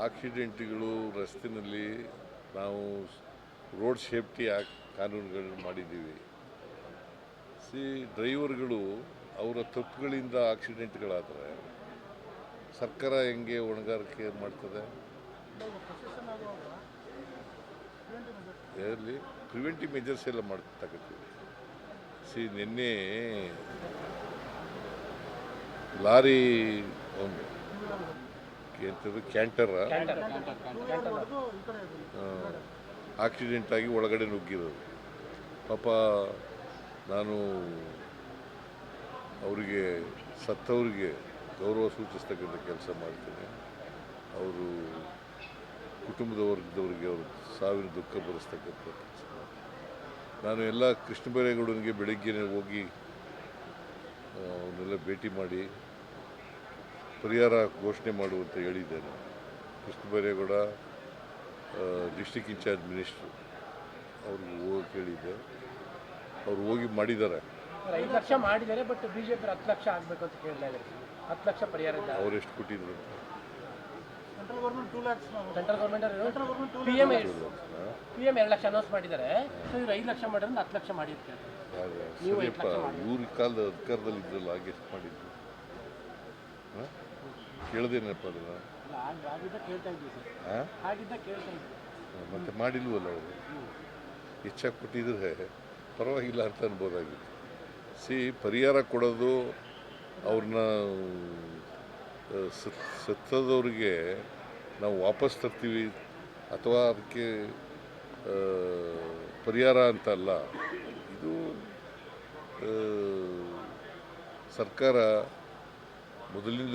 ಆಕ್ಸಿಡೆಂಟ್ಗಳು ರಸ್ತೆಯಲ್ಲಿ ನಾವು ರೋಡ್ ಸೇಫ್ಟಿ ಆ್ಯಕ್ಟ್ ಕಾನೂನುಗಳನ್ನು ಮಾಡಿದ್ದೀವಿ. ಡ್ರೈವರ್ಗಳು ಅವರ ತಪ್ಪುಗಳಿಂದ ಆಕ್ಸಿಡೆಂಟ್ಗಳಾದರೆ ಸರ್ಕಾರ ಹೆಂಗೆ ಹೊಣೆಗಾರಿಕೆ ಮಾಡ್ತದೆ? ಎಲ್ಲಿ ಪ್ರಿವೆಂಟಿವ್ ಮೆಜರ್ಸ್ ಎಲ್ಲ ಮಾಡ್ತಕ್ಕಂಥದ್ದು. ನಿನ್ನೆ ಲಾರಿ ಕ್ಯಾಂಟರ್ ಆಕ್ಸಿಡೆಂಟ್ ಆಗಿ ಒಳಗಡೆ ನುಗ್ಗಿರೋದು. ಪಾಪ ನಾನು ಅವರಿಗೆ ಸತ್ತವರಿಗೆ ಗೌರವ ಸೂಚಿಸ್ತಕ್ಕಂಥ ಕೆಲಸ ಮಾಡ್ತೇನೆ. ಅವರು ಕುಟುಂಬದ ವರ್ಗದವರಿಗೆ ಅವರು ಸಾವಿನ ದುಃಖ ಬರೆಸ್ತಕ್ಕಂಥ ಕೆಲಸ. ನಾನು ಎಲ್ಲ ಕೃಷ್ಣ ಬೈರೇಗೌಡನಿಗೆ ಬೆಳಗ್ಗೆ ಹೋಗಿ ಅವನ್ನೆಲ್ಲ ಭೇಟಿ ಮಾಡಿ ಪರಿಹಾರ ಘೋಷಣೆ ಮಾಡುವಂತ ಹೇಳಿದ್ದೇನೆ. Krishna Byregowda district incharge minister ಅವ್ರಿಗೆ ಹೋಗಿ ಹೇಳಿದ್ದೆ. ಅವ್ರು ಹೋಗಿ ಮಾಡಿದ್ದಾರೆ. 5 ಲಕ್ಷ ಮಾಡಿದ್ದಾರೆ, ಬಟ್ ಬಿಜೆಪಿ 10 ಲಕ್ಷ ಆಗಬೇಕು ಅಂತ ಕೇಳ್ತಾ ಇದ್ದಾರೆ. 10 ಲಕ್ಷ ಪರಿಹಾರ ಅವ್ರು ಎಷ್ಟು ಕೊಟ್ಟಿದ್ರು? Central government PM 2 lakh announce ಮಾಡಿದ್ದಾರೆ. ಸೊ ಇವ್ರು 5 ಲಕ್ಷ ಮಾಡಿದ್ರೆ 10 ಲಕ್ಷ ಮಾಡಿರ್ತಾರೆ. ಸರಿಯಪ್ಪ, ಇವ್ರ ಕಾಲದ ಅಧಿಕಾರದಲ್ಲಿ ಇದ್ರಲ್ಲ, ಹಾಗೆ ಎಷ್ಟು ಮಾಡಿದ್ರು ಕೇಳ್ದೇನಪ್ಪ ಅದನ್ನ? ಮತ್ತೆ ಮಾಡಿಲ್ವಲ್ಲ ಅವರು. ಹೆಚ್ಚಾಗಿ ಕೊಟ್ಟಿದ್ರೆ ಪರವಾಗಿಲ್ಲ ಅಂತ ಅನ್ಬೋದಾಗಿತ್ತು. ಪರಿಹಾರ ಕೊಡೋದು ಅವ್ರನ್ನ ಸತ್ತದವ್ರಿಗೆ ನಾವು ವಾಪಸ್ ತರ್ತೀವಿ ಅಥವಾ ಅದಕ್ಕೆ ಪರಿಹಾರ ಅಂತ ಅಲ್ಲ. ಇದು ಸರ್ಕಾರ ಮೊದಲಿಂದ